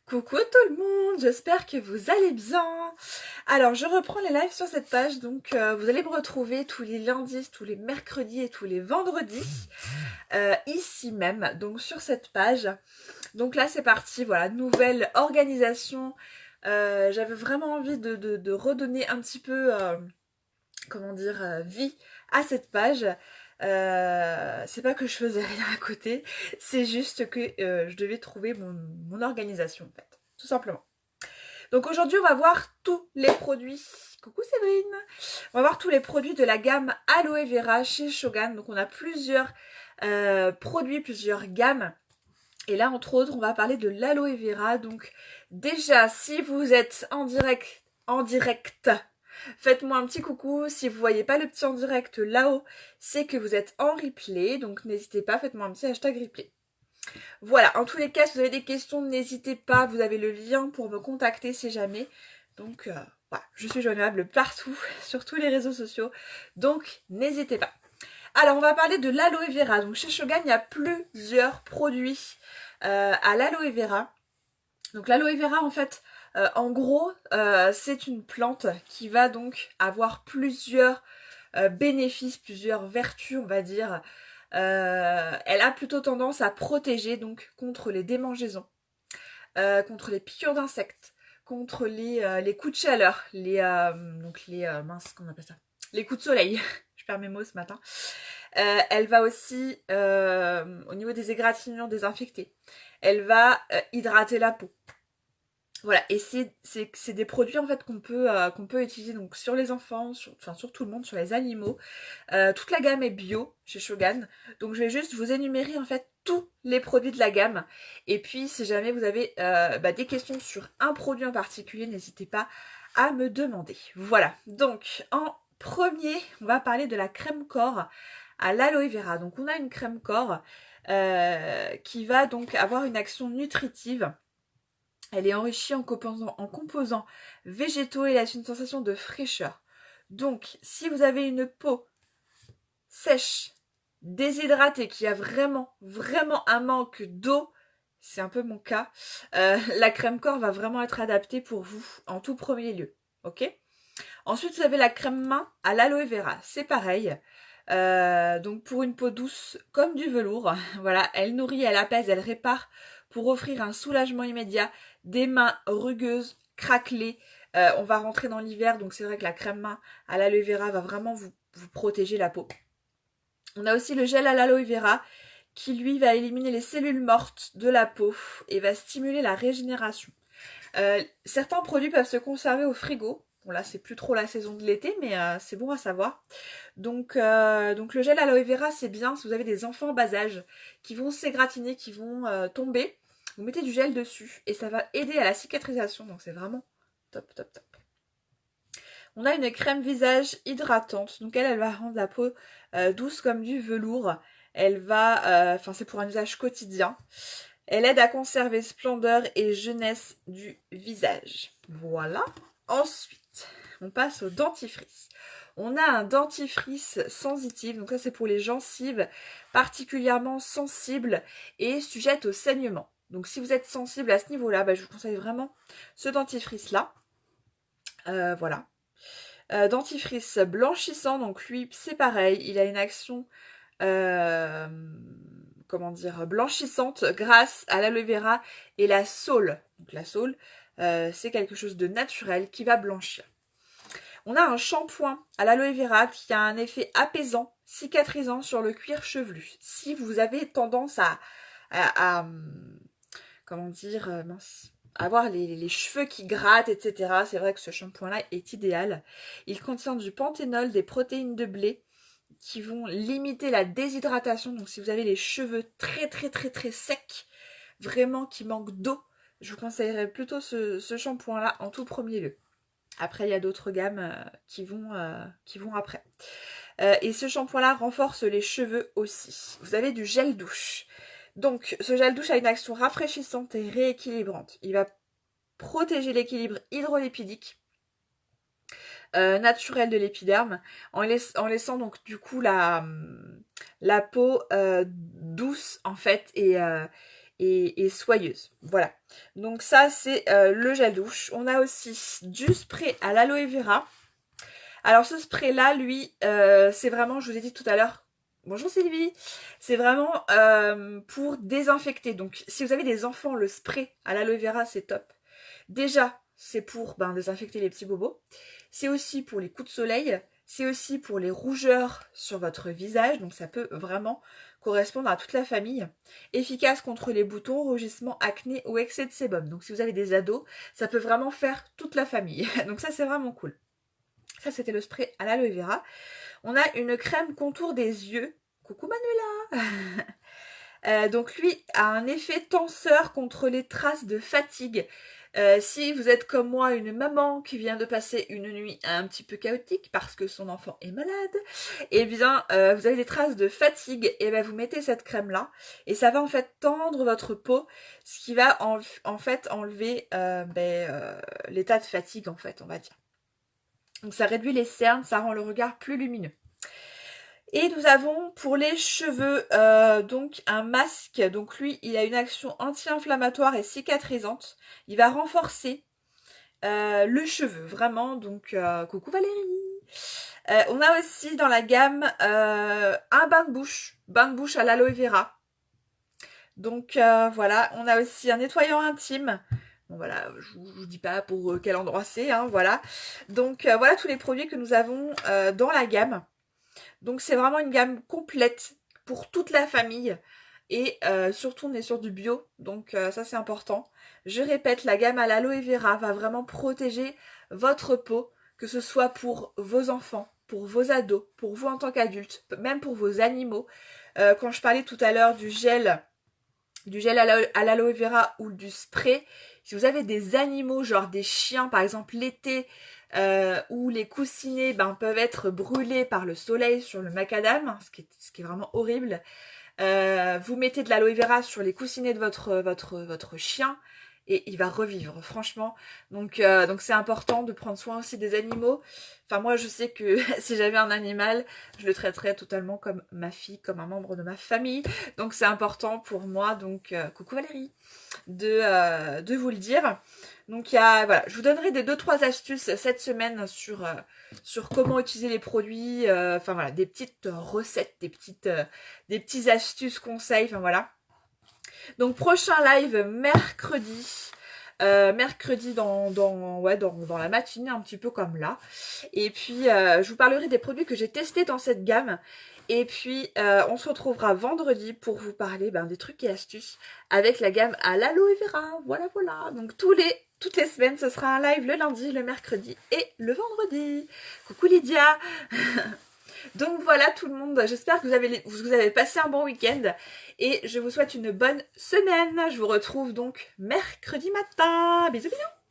Coucou tout le monde, j'espère que vous allez bien. Alors je reprends les lives sur cette page, donc vous allez me retrouver tous les lundis, tous les mercredis et tous les vendredis, ici même, donc sur cette page. Donc là c'est parti, voilà, nouvelle organisation. J'avais vraiment envie de redonner un petit peu, comment dire, vie à cette page. C'est pas que je faisais rien à côté, c'est juste que je devais trouver mon organisation en fait, tout simplement. Donc aujourd'hui on va voir tous les produits, coucou Séverine, on va voir tous les produits de la gamme Aloe Vera chez Shogan. Donc on a plusieurs produits, plusieurs gammes. Et là entre autres on va parler de l'Aloe Vera. Donc déjà si vous êtes en direct, faites-moi un petit coucou. Si vous voyez pas le petit en direct là-haut, c'est que vous êtes en replay. Donc n'hésitez pas, faites-moi un petit hashtag replay. Voilà, en tous les cas, si vous avez des questions, n'hésitez pas. Vous avez le lien pour me contacter si jamais. Donc voilà, je suis joignable partout, sur tous les réseaux sociaux. Donc n'hésitez pas. Alors on va parler de l'aloe vera. Donc chez Shogan, il y a plusieurs produits à l'aloe vera. Donc l'aloe vera en fait, en gros, c'est une plante qui va donc avoir plusieurs bénéfices, plusieurs vertus on va dire. Elle a plutôt tendance à protéger donc contre les démangeaisons, contre les piqûres d'insectes, contre les coups de chaleur, mince, comment on appelle ça, les coups de soleil. Je perds mes mots ce matin. Elle va aussi, au niveau des égratignures, désinfecter. Elle va hydrater la peau. Voilà, et c'est des produits en fait qu'on peut utiliser donc sur les enfants, sur tout le monde, sur les animaux. Toute la gamme est bio chez Shogan. Donc je vais juste vous énumérer en fait tous les produits de la gamme. Et puis si jamais vous avez des questions sur un produit en particulier, n'hésitez pas à me demander. Voilà, donc en premier, on va parler de la crème corps à l'aloe vera. Donc on a une crème corps qui va donc avoir une action nutritive. Elle est enrichie en composants végétaux et laisse une sensation de fraîcheur. Donc, si vous avez une peau sèche, déshydratée, qui a vraiment un manque d'eau, c'est un peu mon cas, la crème corps va vraiment être adaptée pour vous en tout premier lieu. Ok ? Ensuite, vous avez la crème main à l'aloe vera. C'est pareil. Donc pour une peau douce comme du velours, voilà, elle nourrit, elle apaise, elle répare pour offrir un soulagement immédiat des mains rugueuses, craquelées. On va rentrer dans l'hiver, donc c'est vrai que la crème main à l'aloe vera va vraiment vous protéger la peau. On a aussi le gel à l'aloe vera qui lui va éliminer les cellules mortes de la peau et va stimuler la régénération. Certains produits peuvent se conserver au frigo. Bon là c'est plus trop la saison de l'été, mais c'est bon à savoir. Donc le gel aloe vera c'est bien si vous avez des enfants en bas âge qui vont s'égratigner, qui vont tomber. Vous mettez du gel dessus et ça va aider à la cicatrisation, donc c'est vraiment top. On a une crème visage hydratante, donc elle va rendre la peau douce comme du velours. Elle va, c'est pour un usage quotidien. Elle aide à conserver splendeur et jeunesse du visage. Voilà. Ensuite, on passe au dentifrice. On a un dentifrice sensitif, donc ça c'est pour les gencives particulièrement sensibles et sujettes au saignement. Donc si vous êtes sensible à ce niveau-là, je vous conseille vraiment ce dentifrice-là. Voilà. Dentifrice blanchissant, donc lui c'est pareil, il a une action blanchissante grâce à l'aloe vera et la saule. Donc la saule, c'est quelque chose de naturel qui va blanchir. On a un shampoing à l'aloe vera qui a un effet apaisant, cicatrisant sur le cuir chevelu. Si vous avez tendance à avoir les cheveux qui grattent, etc., c'est vrai que ce shampoing-là est idéal. Il contient du panthénol, des protéines de blé, qui vont limiter la déshydratation. Donc si vous avez les cheveux très secs, vraiment qui manquent d'eau, je vous conseillerais plutôt ce shampoing là en tout premier lieu. Après il y a d'autres gammes qui vont après. Et ce shampoing là renforce les cheveux aussi. Vous avez du gel douche. Donc ce gel douche a une action rafraîchissante et rééquilibrante. Il va protéger l'équilibre hydrolipidique naturel de l'épiderme en laissant donc du coup la peau douce en fait et et soyeuse. Voilà. Donc ça, c'est le gel douche. On a aussi du spray à l'aloe vera. Alors ce spray-là, lui, c'est vraiment, je vous ai dit tout à l'heure, bonjour Sylvie, c'est vraiment pour désinfecter. Donc si vous avez des enfants, le spray à l'aloe vera, c'est top. Déjà, c'est pour désinfecter les petits bobos. C'est aussi pour les coups de soleil. C'est aussi pour les rougeurs sur votre visage. Donc ça peut vraiment correspondre à toute la famille. Efficace contre les boutons, rougissements, acné ou excès de sébum. Donc si vous avez des ados, ça peut vraiment faire toute la famille. Donc ça, c'est vraiment cool. Ça, c'était le spray à l'aloe vera. On a une crème contour des yeux. Coucou Manuela. Donc lui a un effet tenseur contre les traces de fatigue. Si vous êtes comme moi une maman qui vient de passer une nuit un petit peu chaotique parce que son enfant est malade, et bien vous avez des traces de fatigue, et bien vous mettez cette crème là et ça va en fait tendre votre peau, ce qui va en fait enlever l'état de fatigue en fait, on va dire. Donc ça réduit les cernes, ça rend le regard plus lumineux. Et nous avons pour les cheveux donc un masque. Donc lui, il a une action anti-inflammatoire et cicatrisante. Il va renforcer le cheveu, vraiment. Donc coucou Valérie. On a aussi dans la gamme un bain de bouche à l'aloe vera. Donc voilà, on a aussi un nettoyant intime. Bon voilà, je vous dis pas pour quel endroit c'est, hein, voilà. Donc voilà tous les produits que nous avons dans la gamme. Donc c'est vraiment une gamme complète pour toute la famille. Et surtout on est sur du bio, donc ça c'est important. Je répète, la gamme à l'aloe vera va vraiment protéger votre peau, que ce soit pour vos enfants, pour vos ados, pour vous en tant qu'adultes, même pour vos animaux. Quand je parlais tout à l'heure du gel à l'aloe vera ou du spray, si vous avez des animaux, genre des chiens par exemple l'été, où les coussinets peuvent être brûlés par le soleil sur le macadam, ce qui est vraiment horrible. Vous mettez de l'aloe vera sur les coussinets de votre chien et il va revivre, franchement. Donc c'est important de prendre soin aussi des animaux. Enfin moi je sais que si j'avais un animal, je le traiterais totalement comme ma fille, comme un membre de ma famille. Donc c'est important pour moi, donc coucou Valérie, de vous le dire. Donc voilà, je vous donnerai des 2-3 astuces cette semaine sur comment utiliser les produits, enfin voilà, des petites recettes, des petites astuces, conseils, enfin voilà. Donc prochain live mercredi. Mercredi dans la matinée, un petit peu comme là. Et puis je vous parlerai des produits que j'ai testés dans cette gamme. Et puis on se retrouvera vendredi pour vous parler des trucs et astuces avec la gamme à l'aloe vera. Voilà. Donc toutes les semaines, ce sera un live le lundi, le mercredi et le vendredi. Coucou Lydia. Donc voilà tout le monde, j'espère que vous avez passé un bon week-end et je vous souhaite une bonne semaine. Je vous retrouve donc mercredi matin. Bisous bisous.